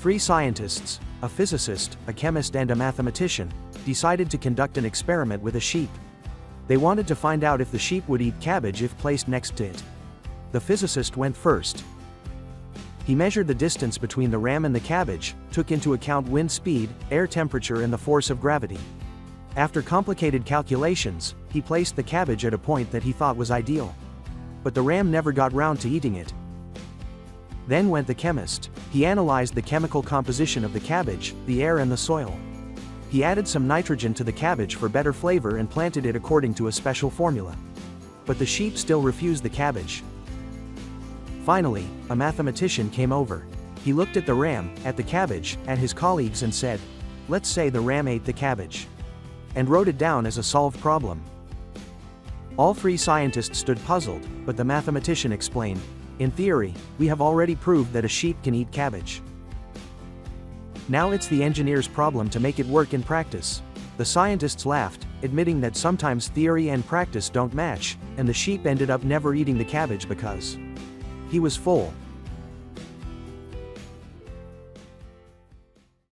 Three scientists, a physicist, a chemist and a mathematician, decided to conduct an experiment with a sheep. They wanted to find out if the sheep would eat cabbage if placed next to it. The physicist went first. He measured the distance between the ram and the cabbage, took into account wind speed, air temperature and the force of gravity. After complicated calculations, he placed the cabbage at a point that he thought was ideal. But the ram never got round to eating it. Then went the chemist. He analyzed the chemical composition of the cabbage, the air and the soil. He added some nitrogen to the cabbage for better flavor and planted it according to a special formula. But the sheep still refused the cabbage. Finally, a mathematician came over. He looked at the ram, at the cabbage, at his colleagues and said, "Let's say the ram ate the cabbage," and wrote it down as a solved problem. All three scientists stood puzzled, but the mathematician explained, "In theory, we have already proved that a sheep can eat cabbage. Now it's the engineer's problem to make it work in practice." The scientists laughed, admitting that sometimes theory and practice don't match, and the sheep ended up never eating the cabbage because he was full.